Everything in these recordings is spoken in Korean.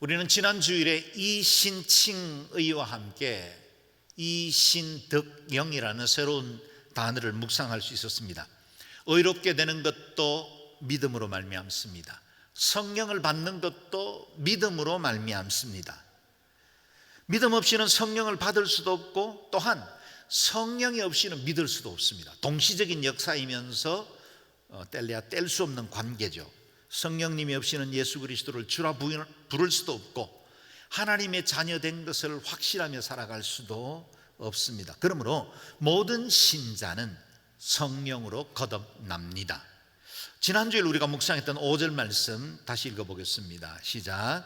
우리는 지난 주일에 이신칭의와 함께 이신덕영이라는 새로운 단어를 묵상할 수 있었습니다. 의롭게 되는 것도 믿음으로 말미암습니다. 성령을 받는 것도 믿음으로 말미암습니다. 믿음 없이는 성령을 받을 수도 없고 또한 성령이 없이는 믿을 수도 없습니다. 동시적인 역사이면서 뗄래야 뗄 수 없는 관계죠. 성령님이 없이는 예수 그리스도를 주라 부를 수도 없고 하나님의 자녀된 것을 확신하며 살아갈 수도 없습니다. 그러므로 모든 신자는 성령으로 거듭납니다. 지난주에 우리가 묵상했던 5절 말씀 다시 읽어보겠습니다. 시작.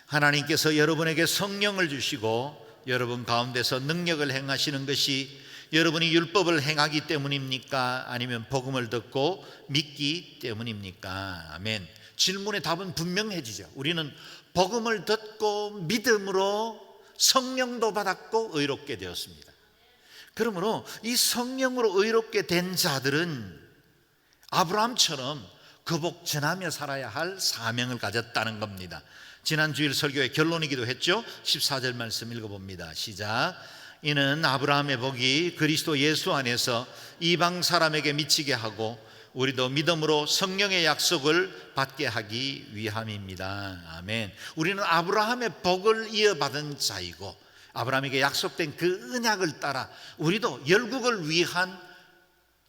하나님께서 여러분에게 성령을 주시고 여러분 가운데서 능력을 행하시는 것이 여러분이 율법을 행하기 때문입니까? 아니면 복음을 듣고 믿기 때문입니까? 아멘. 질문의 답은 분명해지죠. 우리는 복음을 듣고 믿음으로 성령도 받았고 의롭게 되었습니다. 그러므로 이 성령으로 의롭게 된 자들은 아브라함처럼 그 복 전하며 살아야 할 사명을 가졌다는 겁니다. 지난 주일 설교의 결론이기도 했죠. 14절 말씀 읽어봅니다. 시작. 이는 아브라함의 복이 그리스도 예수 안에서 이방 사람에게 미치게 하고 우리도 믿음으로 성령의 약속을 받게 하기 위함입니다. 아멘. 우리는 아브라함의 복을 이어받은 자이고 아브라함에게 약속된 그 언약을 따라 우리도 열국을 위한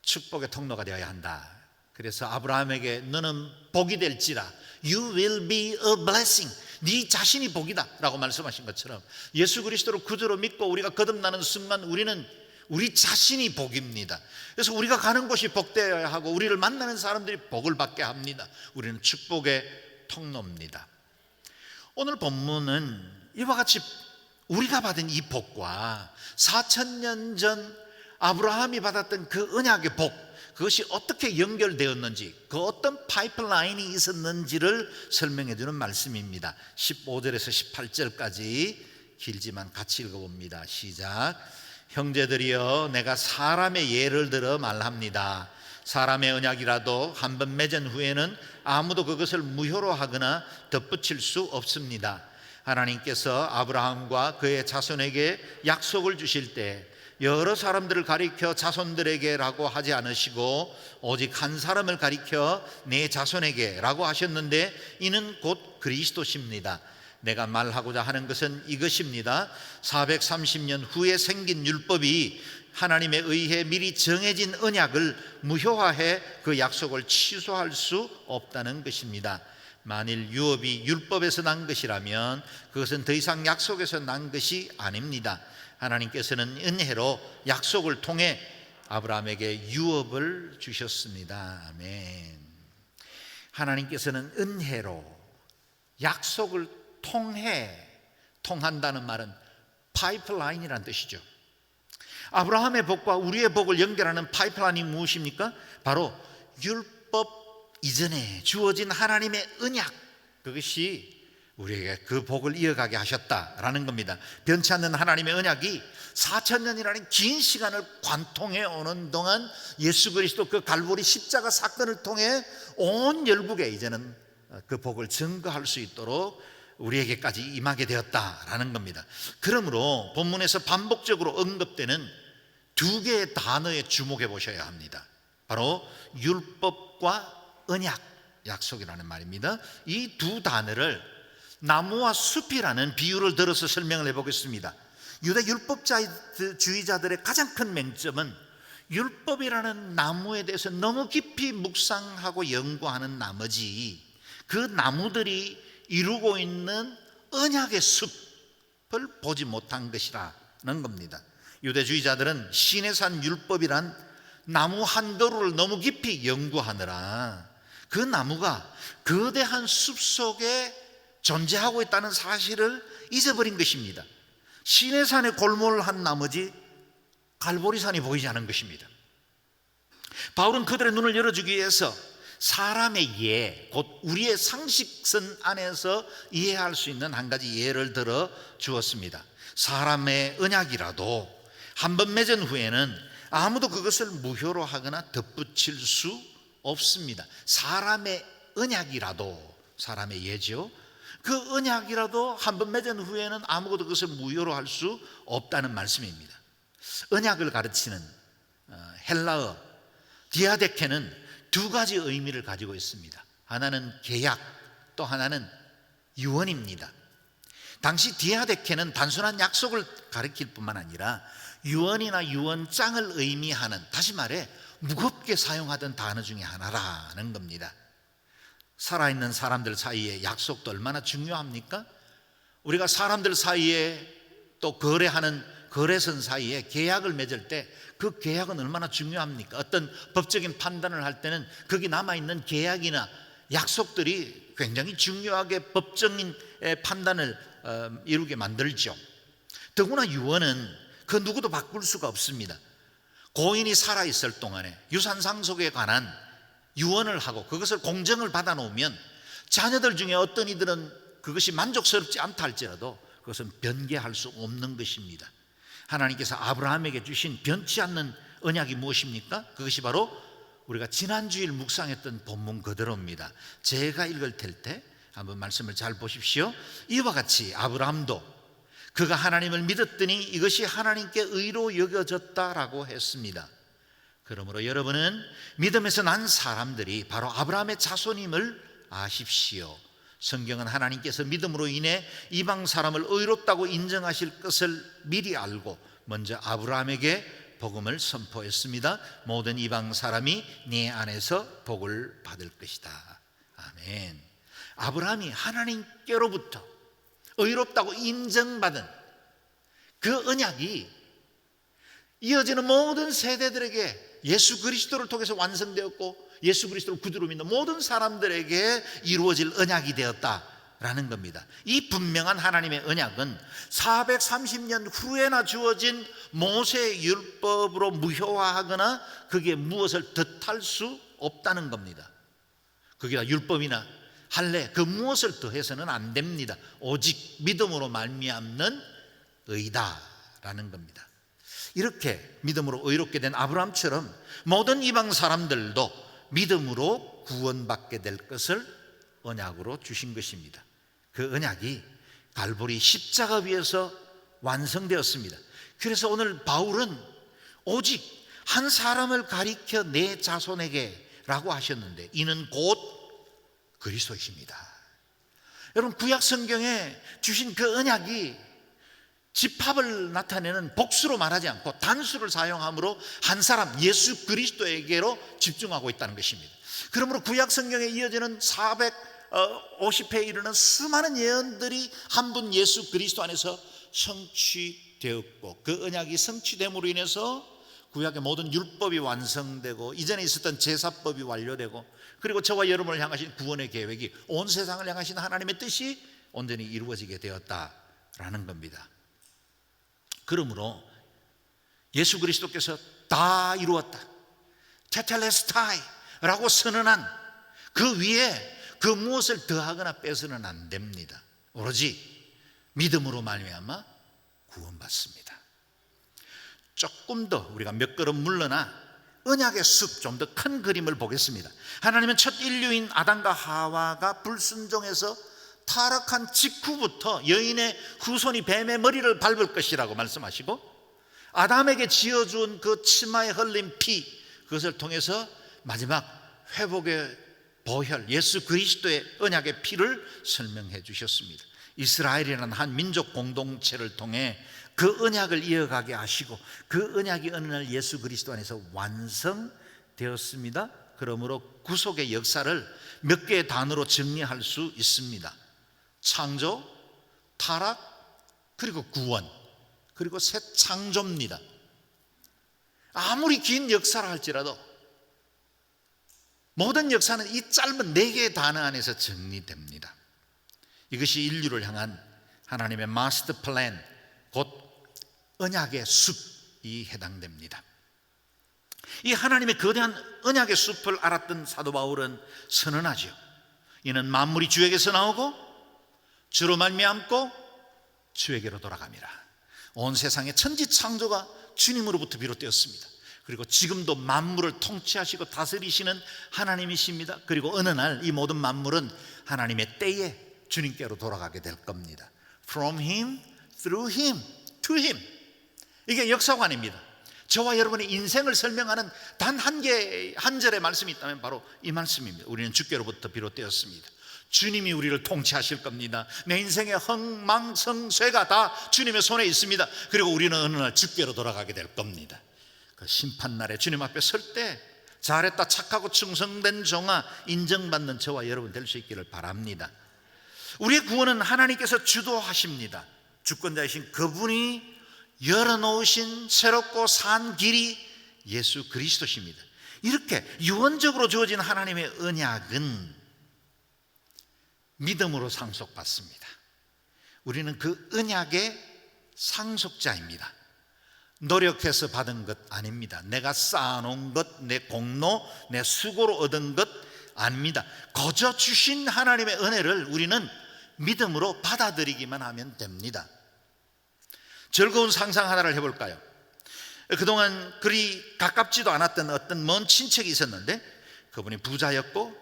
축복의 통로가 되어야 한다. 그래서 아브라함에게 너는 복이 될지라 You will be a blessing. 네 자신이 복이다 라고 말씀하신 것처럼 예수 그리스도를 구주로 믿고 우리가 거듭나는 순간 우리는 우리 자신이 복입니다. 그래서 우리가 가는 곳이 복되어야 하고 우리를 만나는 사람들이 복을 받게 합니다. 우리는 축복의 통로입니다. 오늘 본문은 이와 같이 우리가 받은 이 복과 4,000년 전 아브라함이 받았던 그 언약의 복, 그것이 어떻게 연결되었는지, 그 어떤 파이프라인이 있었는지를 설명해 주는 말씀입니다. 15절에서 18절까지 길지만 같이 읽어봅니다. 시작. 형제들이여, 내가 사람의 예를 들어 말합니다. 사람의 언약이라도 한번 맺은 후에는 아무도 그것을 무효로 하거나 덧붙일 수 없습니다. 하나님께서 아브라함과 그의 자손에게 약속을 주실 때 여러 사람들을 가리켜 자손들에게라고 하지 않으시고 오직 한 사람을 가리켜 내 자손에게라고 하셨는데 이는 곧 그리스도십니다. 내가 말하고자 하는 것은 이것입니다. 430년 후에 생긴 율법이 하나님에 의해 미리 정해진 언약을 무효화해 그 약속을 취소할 수 없다는 것입니다. 만일 유업이 율법에서 난 것이라면 그것은 더 이상 약속에서 난 것이 아닙니다. 하나님께서는 은혜로 약속을 통해 아브라함에게 유업을 주셨습니다. 아멘. 하나님께서는 은혜로 약속을 통한다는 말은 파이프라인이라는 뜻이죠. 아브라함의 복과 우리의 복을 연결하는 파이프라인이 무엇입니까? 바로 율법 이전에 주어진 하나님의 언약, 그것이 우리에게 그 복을 이어가게 하셨다라는 겁니다. 변치 않는 하나님의 언약이 4,000년이라는 긴 시간을 관통해 오는 동안 예수 그리스도 그 갈보리 십자가 사건을 통해 온 열국에 이제는 그 복을 증거할 수 있도록 우리에게까지 임하게 되었다라는 겁니다. 그러므로 본문에서 반복적으로 언급되는 두 개의 단어에 주목해 보셔야 합니다. 바로 율법과 언약, 약속이라는 말입니다. 이 두 단어를 나무와 숲이라는 비유를 들어서 설명을 해보겠습니다. 유대 율법주의자들의 가장 큰 맹점은 율법이라는 나무에 대해서 너무 깊이 묵상하고 연구하는 나머지 그 나무들이 이루고 있는 언약의 숲을 보지 못한 것이라는 겁니다. 유대주의자들은 시내산 율법이란 나무 한 그루를 너무 깊이 연구하느라 그 나무가 거대한 숲 속에 존재하고 있다는 사실을 잊어버린 것입니다. 시내산에 골몰한 나머지 갈보리산이 보이지 않은 것입니다. 바울은 그들의 눈을 열어주기 위해서 사람의 예, 곧 우리의 상식선 안에서 이해할 수 있는 한 가지 예를 들어 주었습니다. 사람의 언약이라도 한번 맺은 후에는 아무도 그것을 무효로 하거나 덧붙일 수 없습니다. 사람의 언약이라도, 사람의 예죠, 그 언약이라도 한번 맺은 후에는 아무것도 그것을 무효로 할 수 없다는 말씀입니다. 언약을 가르치는 헬라어 디아데케는 두 가지 의미를 가지고 있습니다. 하나는 계약, 또 하나는 유언입니다. 당시 디아데케는 단순한 약속을 가리킬 뿐만 아니라 유언이나 유언장을 의미하는, 다시 말해 무겁게 사용하던 단어 중에 하나라는 겁니다. 살아있는 사람들 사이에 약속도 얼마나 중요합니까? 우리가 사람들 사이에 또 거래하는 거래선 사이에 계약을 맺을 때 그 계약은 얼마나 중요합니까? 어떤 법적인 판단을 할 때는 거기 남아있는 계약이나 약속들이 굉장히 중요하게 법적인 판단을 이루게 만들죠. 더구나 유언은 그 누구도 바꿀 수가 없습니다. 고인이 살아있을 동안에 유산 상속에 관한 유언을 하고 그것을 공정을 받아 놓으면 자녀들 중에 어떤 이들은 그것이 만족스럽지 않다 할지라도 그것은 변개할 수 없는 것입니다. 하나님께서 아브라함에게 주신 변치 않는 언약이 무엇입니까? 그것이 바로 우리가 지난주일 묵상했던 본문 그대로입니다. 제가 읽을 때 한번 말씀을 잘 보십시오. 이와 같이 아브라함도 그가 하나님을 믿었더니 이것이 하나님께 의로 여겨졌다라고 했습니다. 그러므로 여러분은 믿음에서 난 사람들이 바로 아브라함의 자손임을 아십시오. 성경은 하나님께서 믿음으로 인해 이방 사람을 의롭다고 인정하실 것을 미리 알고 먼저 아브라함에게 복음을 선포했습니다. 모든 이방 사람이 네 안에서 복을 받을 것이다. 아멘. 아브라함이 하나님께로부터 의롭다고 인정받은 그 언약이 이어지는 모든 세대들에게 예수 그리스도를 통해서 완성되었고 예수 그리스도를 구주로 믿는 모든 사람들에게 이루어질 언약이 되었다라는 겁니다. 이 분명한 하나님의 언약은 430년 후에나 주어진 모세의 율법으로 무효화하거나 그게 무엇을 덧할 수 없다는 겁니다. 거기다 율법이나 할례 그 무엇을 더해서는 안 됩니다. 오직 믿음으로 말미암는 의다라는 겁니다. 이렇게 믿음으로 의롭게 된 아브라함처럼 모든 이방 사람들도 믿음으로 구원받게 될 것을 언약으로 주신 것입니다. 그 언약이 갈보리 십자가 위에서 완성되었습니다. 그래서 오늘 바울은 오직 한 사람을 가리켜 내 자손에게 라고 하셨는데 이는 곧 그리스도이십니다. 여러분 구약 성경에 주신 그 언약이 집합을 나타내는 복수로 말하지 않고 단수를 사용함으로 한 사람 예수 그리스도에게로 집중하고 있다는 것입니다. 그러므로 구약 성경에 이어지는 450회에 이르는 수많은 예언들이 한 분 예수 그리스도 안에서 성취되었고 그 언약이 성취됨으로 인해서 구약의 모든 율법이 완성되고 이전에 있었던 제사법이 완료되고 그리고 저와 여러분을 향하신 구원의 계획이 온 세상을 향하신 하나님의 뜻이 온전히 이루어지게 되었다라는 겁니다. 그러므로 예수 그리스도께서 다 이루었다 테텔레스타이라고 선언한 그 위에 그 무엇을 더하거나 빼서는 안 됩니다. 오로지 믿음으로 말미암아 구원받습니다. 조금 더 우리가 몇 걸음 물러나 언약의 숲 좀 더 큰 그림을 보겠습니다. 하나님은 첫 인류인 아담과 하와가 불순종해서 타락한 직후부터 여인의 후손이 뱀의 머리를 밟을 것이라고 말씀하시고 아담에게 지어준 그 치마에 흘린 피 그것을 통해서 마지막 회복의 보혈 예수 그리스도의 언약의 피를 설명해 주셨습니다. 이스라엘이라는 한 민족 공동체를 통해 그 언약을 이어가게 하시고 그 언약이 어느 날 예수 그리스도 안에서 완성되었습니다. 그러므로 구속의 역사를 몇 개의 단어로 정리할 수 있습니다. 창조, 타락, 그리고 구원, 그리고 새 창조입니다. 아무리 긴 역사를 할지라도 모든 역사는 이 짧은 4개의 단어 안에서 정리됩니다. 이것이 인류를 향한 하나님의 마스터 플랜, 곧 언약의 숲이 해당됩니다. 이 하나님의 거대한 언약의 숲을 알았던 사도 바울은 선언하죠. 이는 만물이 주에게서 나오고 주로 말미암고 주에게로 돌아갑니다. 온 세상의 천지 창조가 주님으로부터 비롯되었습니다. 그리고 지금도 만물을 통치하시고 다스리시는 하나님이십니다. 그리고 어느 날 이 모든 만물은 하나님의 때에 주님께로 돌아가게 될 겁니다. From Him, through Him, to Him. 이게 역사관입니다. 저와 여러분의 인생을 설명하는 단 한 절의 말씀이 있다면 바로 이 말씀입니다. 우리는 주께로부터 비롯되었습니다. 주님이 우리를 통치하실 겁니다. 내 인생의 흥망성쇠가 다 주님의 손에 있습니다. 그리고 우리는 어느 날 주께로 돌아가게 될 겁니다. 그 심판날에 주님 앞에 설 때 잘했다, 착하고 충성된 종아 인정받는 저와 여러분 될 수 있기를 바랍니다. 우리의 구원은 하나님께서 주도하십니다. 주권자이신 그분이 열어놓으신 새롭고 산 길이 예수 그리스도십니다. 이렇게 유언적으로 주어진 하나님의 언약은 믿음으로 상속받습니다. 우리는 그 언약의 상속자입니다. 노력해서 받은 것 아닙니다. 내가 쌓아놓은 것, 내 공로, 내 수고로 얻은 것 아닙니다. 거저 주신 하나님의 은혜를 우리는 믿음으로 받아들이기만 하면 됩니다. 즐거운 상상 하나를 해볼까요? 그동안 그리 가깝지도 않았던 어떤 먼 친척이 있었는데 그분이 부자였고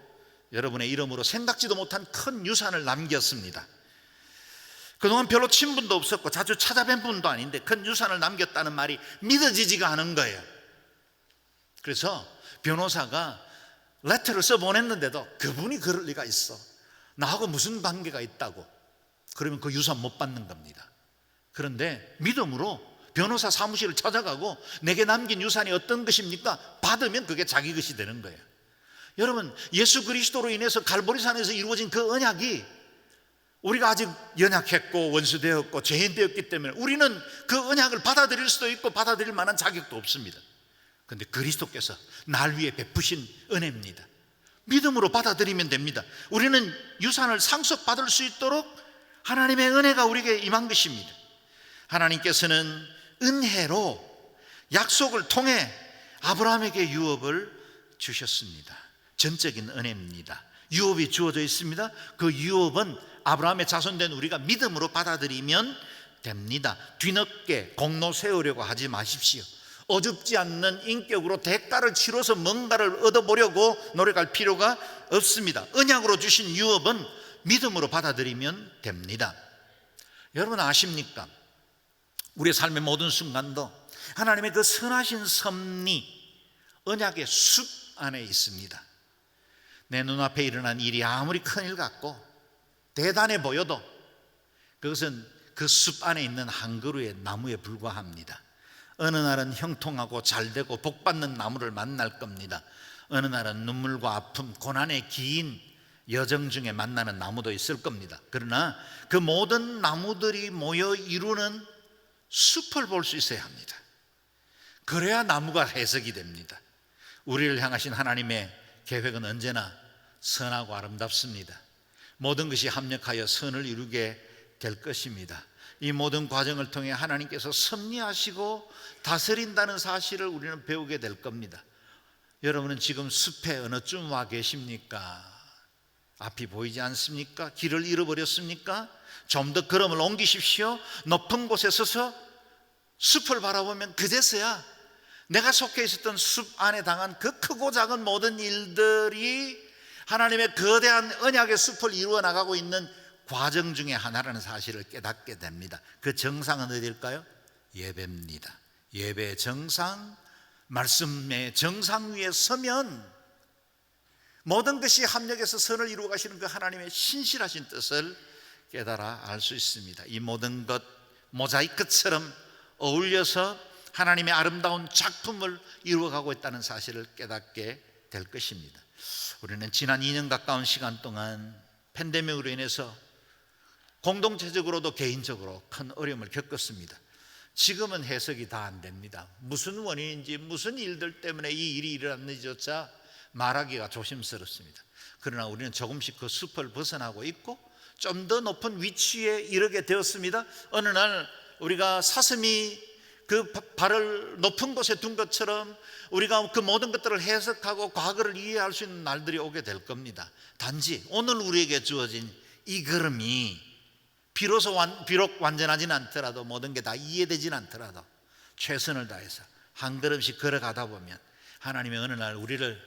여러분의 이름으로 생각지도 못한 큰 유산을 남겼습니다. 그동안 별로 친분도 없었고 자주 찾아뵌 분도 아닌데 큰 유산을 남겼다는 말이 믿어지지가 않은 거예요. 그래서 변호사가 레터를 써보냈는데도 그분이 그럴 리가 있어, 나하고 무슨 관계가 있다고, 그러면 그 유산 못 받는 겁니다. 그런데 믿음으로 변호사 사무실을 찾아가고 내게 남긴 유산이 어떤 것입니까? 받으면 그게 자기 것이 되는 거예요. 여러분, 예수 그리스도로 인해서 갈보리산에서 이루어진 그 언약이 우리가 아직 연약했고 원수되었고 죄인되었기 때문에 우리는 그 언약을 받아들일 수도 있고 받아들일 만한 자격도 없습니다. 그런데 그리스도께서 날 위해 베푸신 은혜입니다. 믿음으로 받아들이면 됩니다. 우리는 유산을 상속받을 수 있도록 하나님의 은혜가 우리에게 임한 것입니다. 하나님께서는 은혜로 약속을 통해 아브라함에게 유업을 주셨습니다. 전적인 은혜입니다. 유업이 주어져 있습니다. 그 유업은 아브라함의 자손된 우리가 믿음으로 받아들이면 됩니다. 뒤늦게 공로 세우려고 하지 마십시오. 어줍지 않는 인격으로 대가를 치러서 뭔가를 얻어보려고 노력할 필요가 없습니다. 언약으로 주신 유업은 믿음으로 받아들이면 됩니다. 여러분 아십니까? 우리의 삶의 모든 순간도 하나님의 그 선하신 섭리, 언약의 숲 안에 있습니다. 내 눈앞에 일어난 일이 아무리 큰일 같고 대단해 보여도 그것은 그 숲 안에 있는 한 그루의 나무에 불과합니다. 어느 날은 형통하고 잘되고 복받는 나무를 만날 겁니다. 어느 날은 눈물과 아픔, 고난의 긴 여정 중에 만나는 나무도 있을 겁니다. 그러나 그 모든 나무들이 모여 이루는 숲을 볼 수 있어야 합니다. 그래야 나무가 해석이 됩니다. 우리를 향하신 하나님의 계획은 언제나 선하고 아름답습니다. 모든 것이 합력하여 선을 이루게 될 것입니다. 이 모든 과정을 통해 하나님께서 섭리하시고 다스린다는 사실을 우리는 배우게 될 겁니다. 여러분은 지금 숲에 어느쯤 와 계십니까? 앞이 보이지 않습니까? 길을 잃어버렸습니까? 좀 더 걸음을 옮기십시오. 높은 곳에 서서 숲을 바라보면 그제서야 내가 속해 있었던 숲 안에 당한 그 크고 작은 모든 일들이 하나님의 거대한 언약의 숲을 이루어 나가고 있는 과정 중에 하나라는 사실을 깨닫게 됩니다. 그 정상은 어디일까요? 예배입니다. 예배의 정상, 말씀의 정상 위에 서면 모든 것이 합력해서 선을 이루어 가시는 그 하나님의 신실하신 뜻을 깨달아 알 수 있습니다. 이 모든 것 모자이크처럼 어울려서 하나님의 아름다운 작품을 이루어가고 있다는 사실을 깨닫게 될 것입니다. 우리는 지난 2년 가까운 시간 동안 팬데믹으로 인해서 공동체적으로도 개인적으로 큰 어려움을 겪었습니다. 지금은 해석이 다 안 됩니다. 무슨 원인인지 무슨 일들 때문에 이 일이 일어났는지조차 말하기가 조심스럽습니다. 그러나 우리는 조금씩 그 숲을 벗어나고 있고 좀 더 높은 위치에 이르게 되었습니다. 어느 날 우리가 사슴이 그 발을 높은 곳에 둔 것처럼 우리가 그 모든 것들을 해석하고 과거를 이해할 수 있는 날들이 오게 될 겁니다. 단지 오늘 우리에게 주어진 이 걸음이 비록 완전하진 않더라도 모든 게 다 이해되진 않더라도 최선을 다해서 한 걸음씩 걸어가다 보면 하나님의 어느 날 우리를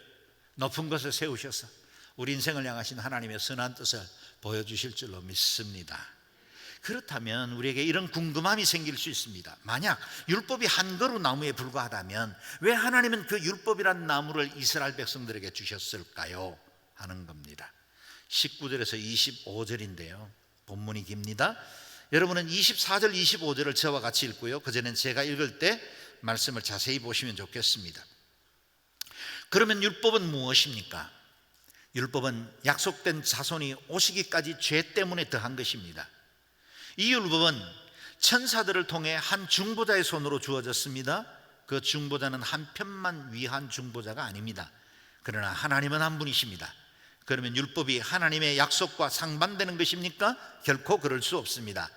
높은 곳에 세우셔서 우리 인생을 향하신 하나님의 선한 뜻을 보여주실 줄로 믿습니다. 그렇다면 우리에게 이런 궁금함이 생길 수 있습니다. 만약 율법이 한 그루 나무에 불과하다면 왜 하나님은 그 율법이란 나무를 이스라엘 백성들에게 주셨을까요? 하는 겁니다. 19절에서 25절인데요 본문이 깁니다. 여러분은 24절 25절을 저와 같이 읽고요, 그전엔 제가 읽을 때 말씀을 자세히 보시면 좋겠습니다. 그러면 율법은 무엇입니까? 율법은 약속된 자손이 오시기까지 죄 때문에 더한 것입니다. 이 율법은 천사들을 통해 한 중보자의 손으로 주어졌습니다. 그 중보자는 한 편만 위한 중보자가 아닙니다. 그러나 하나님은 한 분이십니다. 그러면 율법이 하나님의 약속과 상반되는 것입니까? 결코 그럴 수 없습니다.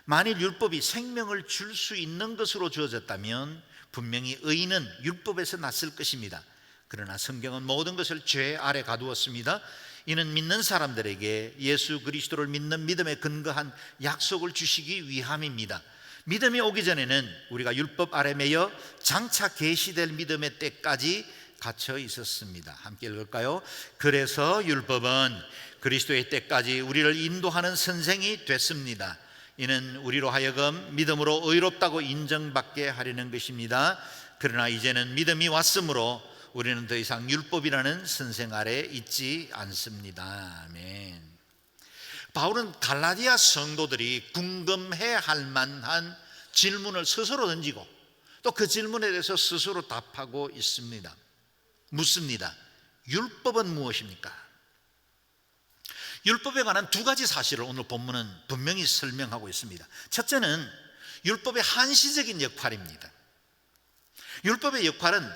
만일 율법이 생명을 줄 수 있는 것으로 주어졌다면 분명히 의인은 율법에서 났을 것입니다. 그러나 성경은 모든 것을 죄 아래 가두었습니다. 이는 믿는 사람들에게 예수 그리스도를 믿는 믿음에 근거한 약속을 주시기 위함입니다. 믿음이 오기 전에는 우리가 율법 아래 매여 장차 계시될 믿음의 때까지 갇혀 있었습니다. 함께 읽을까요? 그래서 율법은 그리스도의 때까지 우리를 인도하는 선생이 됐습니다. 이는 우리로 하여금 믿음으로 의롭다고 인정받게 하려는 것입니다. 그러나 이제는 믿음이 왔으므로 우리는 더 이상 율법이라는 선생 아래 있지 않습니다. 아멘. 바울은 갈라디아 성도들이 궁금해 할 만한 질문을 스스로 던지고 또 그 질문에 대해서 스스로 답하고 있습니다. 묻습니다. 율법은 무엇입니까? 율법에 관한 두 가지 사실을 오늘 본문은 분명히 설명하고 있습니다. 첫째는 율법의 한시적인 역할입니다. 율법의 역할은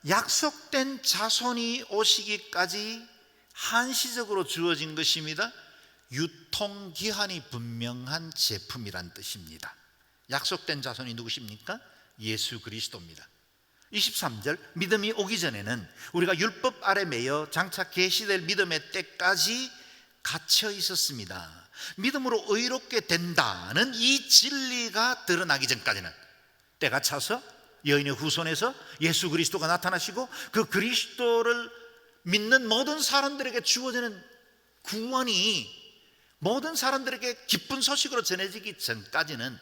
약속된 자손이 오시기까지 한시적으로 주어진 것입니다. 유통기한이 분명한 제품이란 뜻입니다. 약속된 자손이 누구십니까? 예수 그리스도입니다. 23절, 믿음이 오기 전에는 우리가 율법 아래 매여 장차 계시될 믿음의 때까지 갇혀 있었습니다. 믿음으로 의롭게 된다는 이 진리가 드러나기 전까지는 때가 차서 여인의 후손에서 예수 그리스도가 나타나시고 그 그리스도를 믿는 모든 사람들에게 주어지는 구원이 모든 사람들에게 기쁜 소식으로 전해지기 전까지는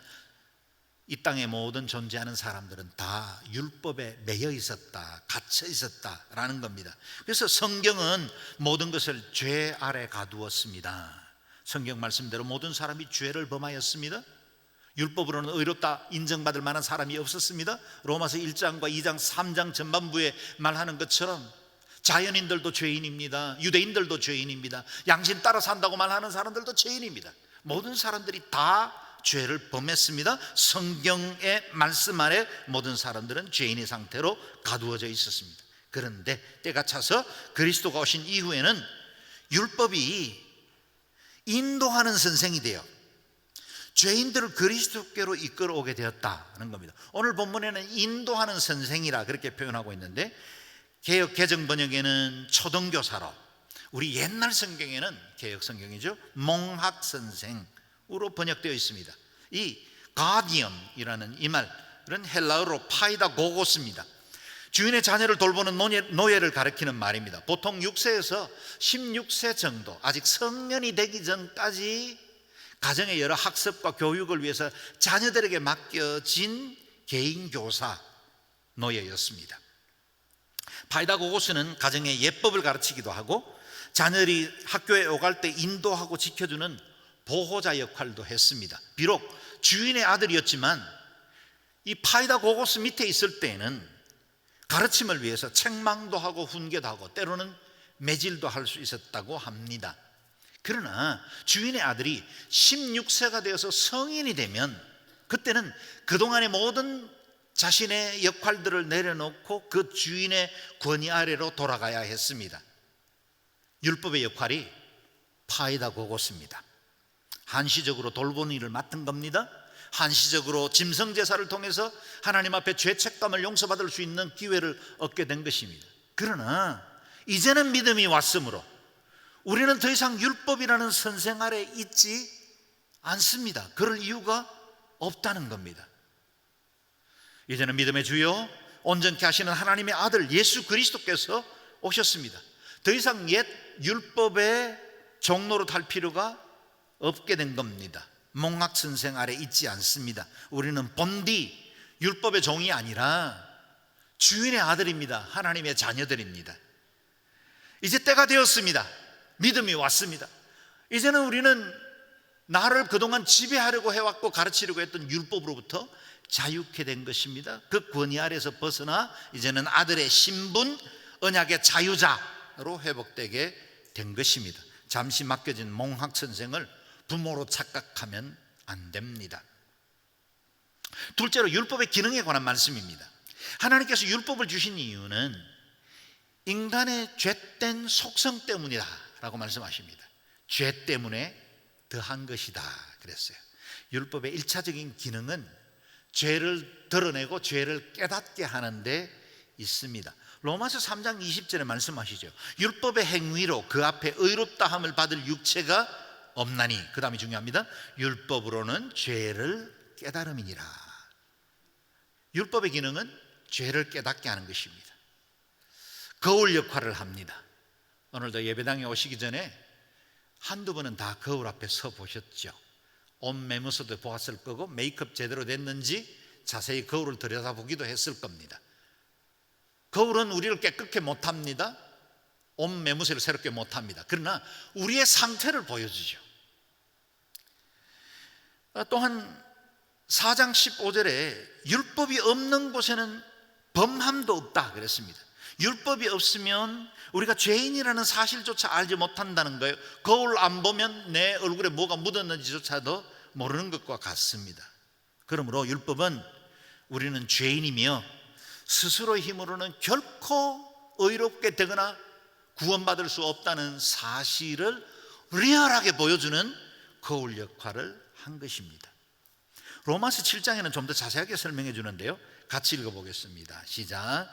이 땅에 모든 존재하는 사람들은 다 율법에 매여 있었다, 갇혀 있었다라는 겁니다. 그래서 성경은 모든 것을 죄 아래 가두었습니다. 성경 말씀대로 모든 사람이 죄를 범하였습니다. 율법으로는 의롭다 인정받을 만한 사람이 없었습니다. 로마서 1장과 2장 3장 전반부에 말하는 것처럼 자연인들도 죄인입니다. 유대인들도 죄인입니다. 양심 따라 산다고 말하는 사람들도 죄인입니다. 모든 사람들이 다 죄를 범했습니다. 성경의 말씀 아래 모든 사람들은 죄인의 상태로 가두어져 있었습니다. 그런데 때가 차서 그리스도가 오신 이후에는 율법이 인도하는 선생이 되어 죄인들을 그리스도께로 이끌어오게 되었다는 겁니다. 오늘 본문에는 인도하는 선생이라 그렇게 표현하고 있는데 개역 개정 번역에는 초등교사로, 우리 옛날 성경에는 개역 성경이죠, 몽학 선생으로 번역되어 있습니다. 이 가디언이라는 이 말은 헬라어로 파이다고고스입니다. 주인의 자녀를 돌보는 노예를 가리키는 말입니다. 보통 6세에서 16세 정도, 아직 성년이 되기 전까지 가정의 여러 학습과 교육을 위해서 자녀들에게 맡겨진 개인 교사 노예였습니다. 파이다고고스는 가정의 예법을 가르치기도 하고 자녀들이 학교에 오갈 때 인도하고 지켜주는 보호자 역할도 했습니다. 비록 주인의 아들이었지만 이 파이다고고스 밑에 있을 때에는 가르침을 위해서 책망도 하고 훈계도 하고 때로는 매질도 할 수 있었다고 합니다. 그러나 주인의 아들이 16세가 되어서 성인이 되면 그때는 그동안의 모든 자신의 역할들을 내려놓고 그 주인의 권위 아래로 돌아가야 했습니다. 율법의 역할이 파이다고고스입니다. 한시적으로 돌보는 일을 맡은 겁니다. 한시적으로 짐승제사를 통해서 하나님 앞에 죄책감을 용서받을 수 있는 기회를 얻게 된 것입니다. 그러나 이제는 믿음이 왔으므로 우리는 더 이상 율법이라는 선생 아래 있지 않습니다. 그럴 이유가 없다는 겁니다. 이제는 믿음의 주요 온전케 하시는 하나님의 아들 예수 그리스도께서 오셨습니다. 더 이상 옛 율법의 종로로 탈 필요가 없게 된 겁니다. 몽학 선생 아래 있지 않습니다. 우리는 본디 율법의 종이 아니라 주인의 아들입니다. 하나님의 자녀들입니다. 이제 때가 되었습니다. 믿음이 왔습니다. 이제는 우리는 나를 그동안 지배하려고 해왔고 가르치려고 했던 율법으로부터 자유케 된 것입니다. 그 권위 아래서 벗어나 이제는 아들의 신분, 언약의 자유자로 회복되게 된 것입니다. 잠시 맡겨진 몽학 선생을 부모로 착각하면 안 됩니다. 둘째로 율법의 기능에 관한 말씀입니다. 하나님께서 율법을 주신 이유는 인간의 죄된 속성 때문이다 라고 말씀하십니다. 죄 때문에 더한 것이다 그랬어요. 율법의 1차적인 기능은 죄를 드러내고 죄를 깨닫게 하는 데 있습니다. 로마서 3장 20절에 말씀하시죠. 율법의 행위로 그 앞에 의롭다함을 받을 육체가 없나니, 그 다음이 중요합니다. 율법으로는 죄를 깨달음이니라. 율법의 기능은 죄를 깨닫게 하는 것입니다. 거울 역할을 합니다. 오늘도 예배당에 오시기 전에 한두 번은 다 거울 앞에 서 보셨죠. 옷 매무새도 보았을 거고 메이크업 제대로 됐는지 자세히 거울을 들여다보기도 했을 겁니다. 거울은 우리를 깨끗게 못합니다. 옷 매무새를 새롭게 못합니다. 그러나 우리의 상태를 보여주죠. 또한 4장 15절에 율법이 없는 곳에는 범함도 없다 그랬습니다. 율법이 없으면 우리가 죄인이라는 사실조차 알지 못한다는 거예요. 거울 안 보면 내 얼굴에 뭐가 묻었는지조차도 모르는 것과 같습니다. 그러므로 율법은 우리는 죄인이며 스스로의 힘으로는 결코 의롭게 되거나 구원받을 수 없다는 사실을 리얼하게 보여주는 거울 역할을 한 것입니다. 로마서 7장에는 좀 더 자세하게 설명해 주는데요, 같이 읽어보겠습니다. 시작.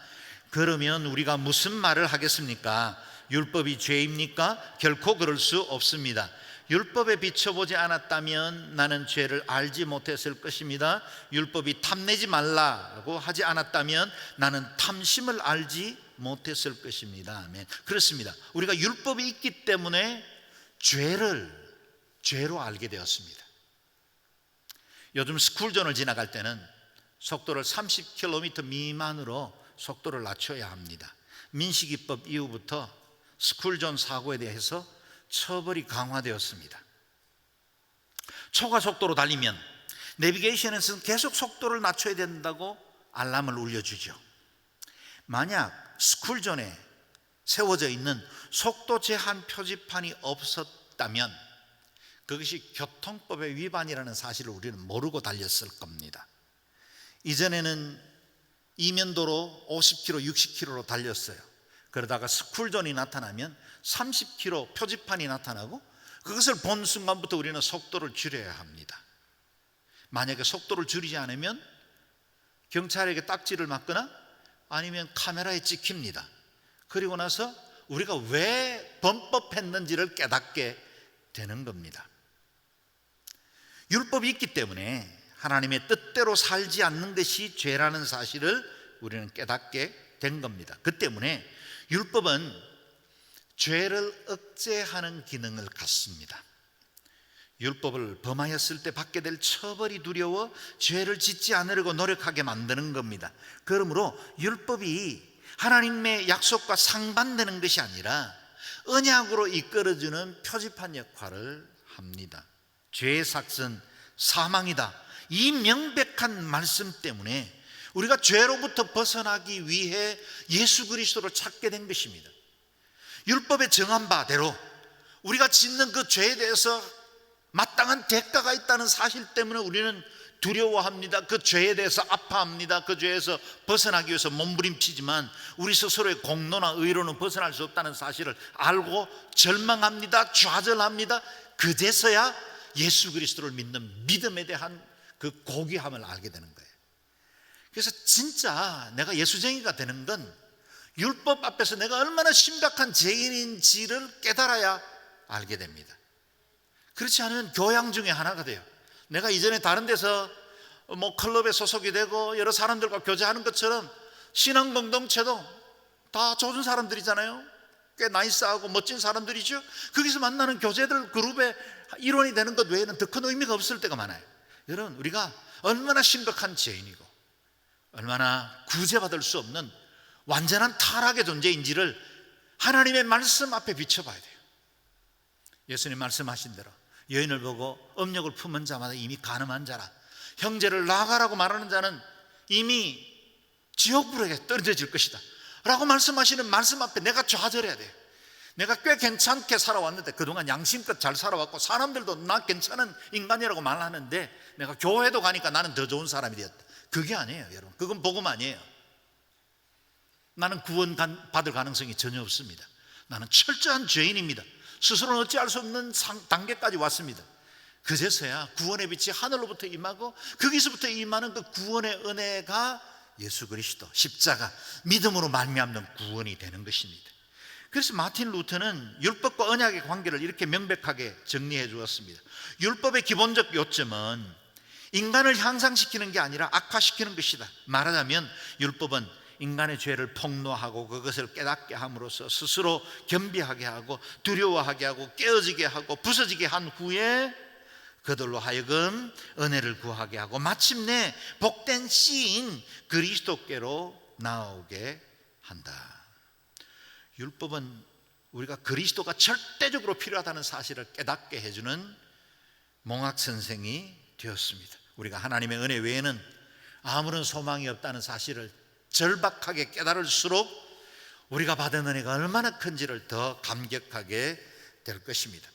그러면 우리가 무슨 말을 하겠습니까? 율법이 죄입니까? 결코 그럴 수 없습니다. 율법에 비춰보지 않았다면 나는 죄를 알지 못했을 것입니다. 율법이 탐내지 말라고 하지 않았다면 나는 탐심을 알지 못했을 것입니다. 아멘. 그렇습니다. 우리가 율법이 있기 때문에 죄로 알게 되었습니다. 요즘 스쿨존을 지나갈 때는 속도를 30km 미만으로 속도를 낮춰야 합니다. 민식이법 이후부터 스쿨존 사고에 대해서 처벌이 강화되었습니다. 초과 속도로 달리면 내비게이션에서는 계속 속도를 낮춰야 된다고 알람을 울려주죠. 만약 스쿨존에 세워져 있는 속도 제한 표지판이 없었다면 그것이 교통법의 위반이라는 사실을 우리는 모르고 달렸을 겁니다. 이전에는 이면도로 50km, 60km로 달렸어요. 그러다가 스쿨존이 나타나면 30km 표지판이 나타나고 그것을 본 순간부터 우리는 속도를 줄여야 합니다. 만약에 속도를 줄이지 않으면 경찰에게 딱지를 맞거나 아니면 카메라에 찍힙니다. 그리고 나서 우리가 왜 범법했는지를 깨닫게 되는 겁니다. 율법이 있기 때문에 하나님의 뜻대로 살지 않는 것이 죄라는 사실을 우리는 깨닫게 된 겁니다. 그 때문에 율법은 죄를 억제하는 기능을 갖습니다. 율법을 범하였을 때 받게 될 처벌이 두려워 죄를 짓지 않으려고 노력하게 만드는 겁니다. 그러므로 율법이 하나님의 약속과 상반되는 것이 아니라 언약으로 이끌어주는 표지판 역할을 합니다. 죄의 삭은 사망이다. 이 명백한 말씀 때문에 우리가 죄로부터 벗어나기 위해 예수 그리스도를 찾게 된 것입니다. 율법에 정한 바대로 우리가 짓는 그 죄에 대해서 마땅한 대가가 있다는 사실 때문에 우리는 두려워합니다. 그 죄에 대해서 아파합니다. 그 죄에서 벗어나기 위해서 몸부림치지만 우리 스스로의 공로나 의로는 벗어날 수 없다는 사실을 알고 절망합니다. 좌절합니다. 그제서야 예수 그리스도를 믿는 믿음에 대한 그 고귀함을 알게 되는 거예요. 그래서 진짜 내가 예수쟁이가 되는 건 율법 앞에서 내가 얼마나 심각한 죄인인지를 깨달아야 알게 됩니다. 그렇지 않으면 교양 중에 하나가 돼요. 내가 이전에 다른 데서 클럽에 소속이 되고 여러 사람들과 교제하는 것처럼 신앙 공동체도 다 좋은 사람들이잖아요. 꽤 나이스하고 멋진 사람들이죠. 거기서 만나는 교제들 그룹의 일원이 되는 것 외에는 더 큰 의미가 없을 때가 많아요. 여러분, 우리가 얼마나 심각한 죄인이고 얼마나 구제받을 수 없는 완전한 타락의 존재인지를 하나님의 말씀 앞에 비춰봐야 돼요. 예수님 말씀하신 대로 여인을 보고 업력을 품은 자마다 이미 간음한 자라, 형제를 나가라고 말하는 자는 이미 지옥불에 떨어질 것이다 라고 말씀하시는 말씀 앞에 내가 좌절해야 돼요. 내가 꽤 괜찮게 살아왔는데, 그동안 양심껏 잘 살아왔고 사람들도 나 괜찮은 인간이라고 말하는데 내가 교회도 가니까 나는 더 좋은 사람이 되었다. 그게 아니에요, 여러분. 그건 복음 아니에요. 나는 구원 받을 가능성이 전혀 없습니다. 나는 철저한 죄인입니다. 스스로는 어찌할 수 없는 단계까지 왔습니다. 그제서야 구원의 빛이 하늘로부터 임하고, 거기서부터 임하는 그 구원의 은혜가 예수 그리스도 십자가 믿음으로 말미암는 구원이 되는 것입니다. 그래서 마틴 루터는 율법과 언약의 관계를 이렇게 명백하게 정리해 주었습니다. 율법의 기본적 요점은 인간을 향상시키는 게 아니라 악화시키는 것이다. 말하자면 율법은 인간의 죄를 폭로하고 그것을 깨닫게 함으로써 스스로 겸비하게 하고 두려워하게 하고 깨어지게 하고 부서지게 한 후에 그들로 하여금 은혜를 구하게 하고 마침내 복된 씨인 그리스도께로 나오게 한다. 율법은 우리가 그리스도가 절대적으로 필요하다는 사실을 깨닫게 해주는 몽학선생이 되었습니다. 우리가 하나님의 은혜 외에는 아무런 소망이 없다는 사실을 절박하게 깨달을수록 우리가 받은 은혜가 얼마나 큰지를 더 감격하게 될 것입니다.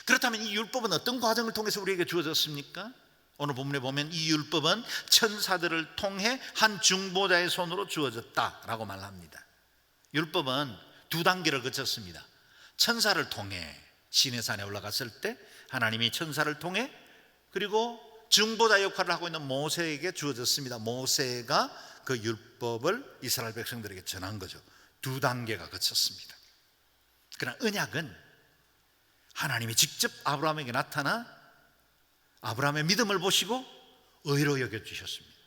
그렇다면 이 율법은 어떤 과정을 통해서 우리에게 주어졌습니까? 오늘 본문에 보면 이 율법은 천사들을 통해 한 중보자의 손으로 주어졌다라고 말합니다. 율법은 두 단계를 거쳤습니다. 천사를 통해 시내산에 올라갔을 때 하나님이 천사를 통해, 그리고 중보자 역할을 하고 있는 모세에게 주어졌습니다. 모세가 그 율법을 이스라엘 백성들에게 전한 거죠. 두 단계가 거쳤습니다. 그러나 언약은 하나님이 직접 아브라함에게 나타나 아브라함의 믿음을 보시고 의로 여겨주셨습니다.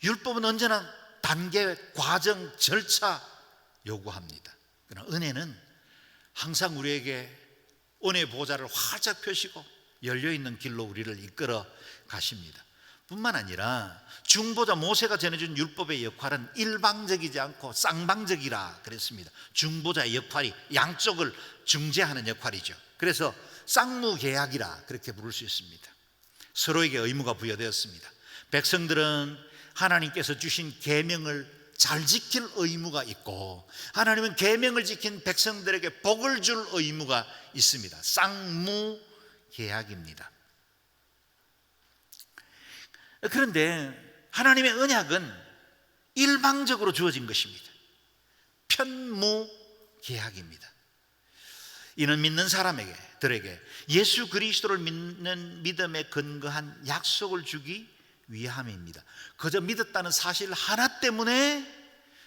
율법은 언제나 단계, 과정, 절차 요구합니다. 그러나 은혜는 항상 우리에게 은혜의 보좌를 활짝 펴시고 열려있는 길로 우리를 이끌어 가십니다. 뿐만 아니라 중보자 모세가 전해준 율법의 역할은 일방적이지 않고 쌍방적이라 그랬습니다. 중보자의 역할이 양쪽을 중재하는 역할이죠. 그래서 쌍무계약이라 그렇게 부를 수 있습니다. 서로에게 의무가 부여되었습니다. 백성들은 하나님께서 주신 계명을 잘 지킬 의무가 있고, 하나님은 계명을 지킨 백성들에게 복을 줄 의무가 있습니다. 쌍무계약입니다. 그런데 하나님의 언약은 일방적으로 주어진 것입니다. 편무계약입니다. 이는 믿는 사람들에게 예수 그리스도를 믿는 믿음에 근거한 약속을 주기 위함입니다. 그저 믿었다는 사실 하나 때문에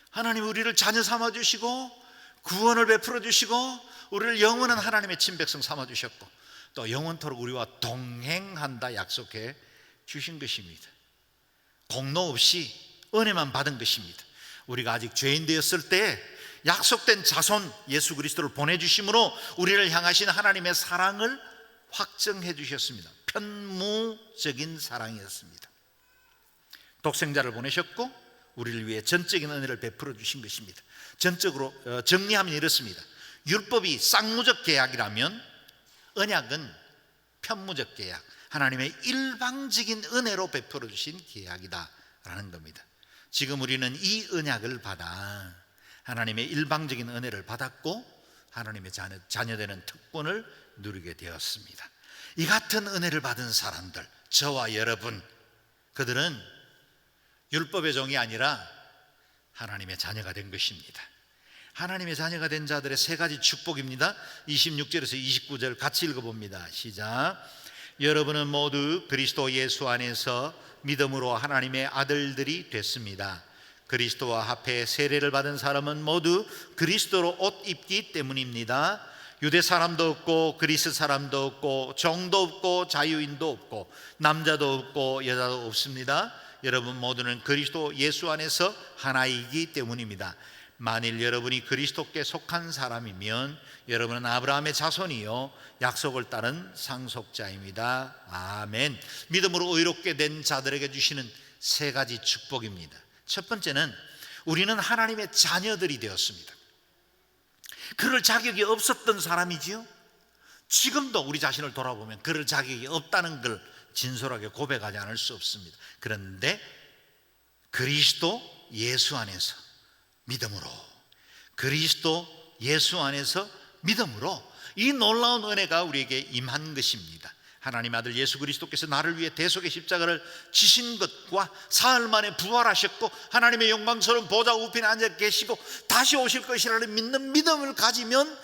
하나님 우리를 자녀 삼아주시고 구원을 베풀어 주시고 우리를 영원한 하나님의 친백성 삼아주셨고 또 영원토록 우리와 동행한다 약속해 주신 것입니다. 공로 없이 은혜만 받은 것입니다. 우리가 아직 죄인 되었을 때 약속된 자손 예수 그리스도를 보내주심으로 우리를 향하신 하나님의 사랑을 확정해 주셨습니다. 편무적인 사랑이었습니다. 독생자를 보내셨고 우리를 위해 전적인 은혜를 베풀어 주신 것입니다. 전적으로 정리하면 이렇습니다. 율법이 쌍무적 계약이라면 언약은 편무적 계약, 하나님의 일방적인 은혜로 베풀어 주신 계약이다라는 겁니다. 지금 우리는 이 언약을 받아 하나님의 일방적인 은혜를 받았고 하나님의 자녀되는 특권을 누리게 되었습니다. 이 같은 은혜를 받은 사람들, 저와 여러분, 그들은 율법의 종이 아니라 하나님의 자녀가 된 것입니다. 하나님의 자녀가 된 자들의 세 가지 축복입니다. 26절에서 29절 같이 읽어봅니다. 시작. 여러분은 모두 그리스도 예수 안에서 믿음으로 하나님의 아들들이 됐습니다. 그리스도와 합해 세례를 받은 사람은 모두 그리스도로 옷 입기 때문입니다. 유대 사람도 없고 그리스 사람도 없고 종도 없고 자유인도 없고 남자도 없고 여자도 없습니다. 여러분 모두는 그리스도 예수 안에서 하나이기 때문입니다. 만일 여러분이 그리스도께 속한 사람이면 여러분은 아브라함의 자손이요 약속을 따른 상속자입니다. 아멘. 믿음으로 의롭게 된 자들에게 주시는 세 가지 축복입니다. 첫 번째는 우리는 하나님의 자녀들이 되었습니다. 그럴 자격이 없었던 사람이지요. 지금도 우리 자신을 돌아보면 그럴 자격이 없다는 걸 진솔하게 고백하지 않을 수 없습니다. 그런데 그리스도 예수 안에서 믿음으로, 그리스도 예수 안에서 믿음으로 이 놀라운 은혜가 우리에게 임한 것입니다. 하나님 아들 예수 그리스도께서 나를 위해 대속의 십자가를 지신 것과 사흘 만에 부활하셨고 하나님의 영광스러운 보좌 우편에 앉아 계시고 다시 오실 것이라는 믿는 믿음을 가지면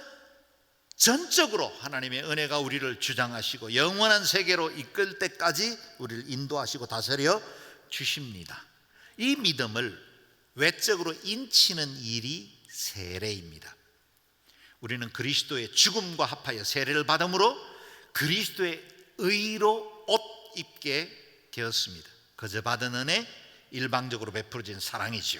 전적으로 하나님의 은혜가 우리를 주장하시고 영원한 세계로 이끌 때까지 우리를 인도하시고 다스려 주십니다. 이 믿음을 외적으로 인치는 일이 세례입니다. 우리는 그리스도의 죽음과 합하여 세례를 받음으로 그리스도의 의로 옷 입게 되었습니다. 그저 받은 은혜, 일방적으로 베풀어진 사랑이죠.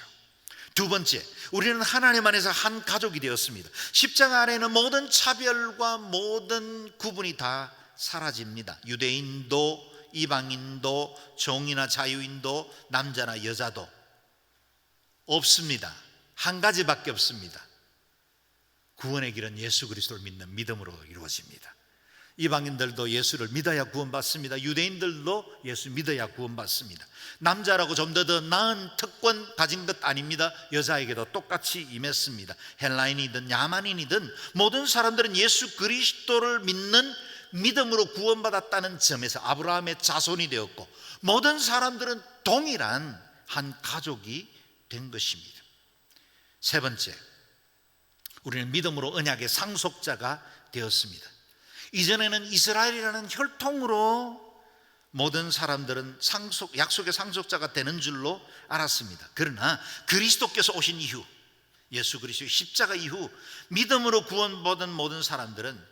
두 번째, 우리는 하나님 안에서 한 가족이 되었습니다. 십자가 안에는 모든 차별과 모든 구분이 다 사라집니다. 유대인도 이방인도 종이나 자유인도 남자나 여자도 없습니다. 한 가지밖에 없습니다. 구원의 길은 예수 그리스도를 믿는 믿음으로 이루어집니다. 이방인들도 예수를 믿어야 구원받습니다. 유대인들도 예수 믿어야 구원받습니다. 남자라고 좀 더 나은 특권 가진 것 아닙니다. 여자에게도 똑같이 임했습니다. 헬라인이든 야만인이든 모든 사람들은 예수 그리스도를 믿는 믿음으로 구원받았다는 점에서 아브라함의 자손이 되었고 모든 사람들은 동일한 한 가족이 된 것입니다. 세 번째, 우리는 믿음으로 언약의 상속자가 되었습니다. 이전에는 이스라엘이라는 혈통으로 모든 사람들은 약속의 상속자가 되는 줄로 알았습니다. 그러나 그리스도께서 오신 이후, 예수 그리스도의 십자가 이후 믿음으로 구원받은 모든 사람들은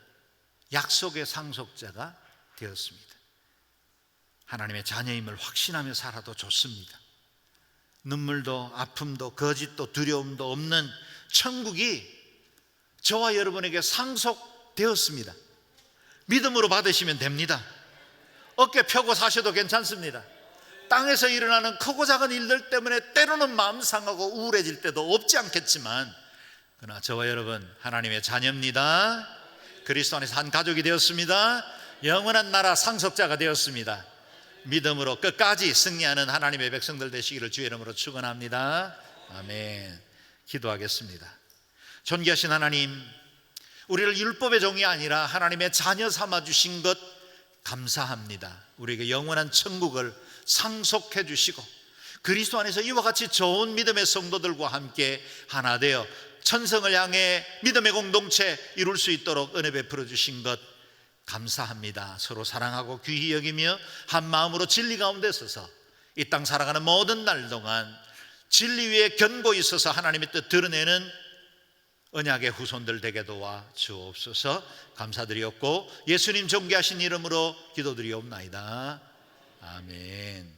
약속의 상속자가 되었습니다. 하나님의 자녀임을 확신하며 살아도 좋습니다. 눈물도 아픔도 거짓도 두려움도 없는 천국이 저와 여러분에게 상속되었습니다. 믿음으로 받으시면 됩니다. 어깨 펴고 사셔도 괜찮습니다. 땅에서 일어나는 크고 작은 일들 때문에 때로는 마음 상하고 우울해질 때도 없지 않겠지만, 그러나 저와 여러분 하나님의 자녀입니다. 그리스도 안에서 한 가족이 되었습니다. 영원한 나라 상속자가 되었습니다. 믿음으로 끝까지 승리하는 하나님의 백성들 되시기를 주의 이름으로 축원합니다. 아멘. 기도하겠습니다. 존귀하신 하나님, 우리를 율법의 종이 아니라 하나님의 자녀 삼아 주신 것 감사합니다. 우리에게 영원한 천국을 상속해 주시고 그리스도 안에서 이와 같이 좋은 믿음의 성도들과 함께 하나 되어 천성을 향해 믿음의 공동체 이룰 수 있도록 은혜 베풀어 주신 것 감사합니다. 서로 사랑하고 귀히 여기며 한 마음으로 진리 가운데 서서 이 땅 살아가는 모든 날 동안 진리 위에 견고히 있어서 하나님의 뜻 드러내는 언약의 후손들 되게 도와 주옵소서. 감사드리옵고 예수님 존귀하신 이름으로 기도드리옵나이다. 아멘.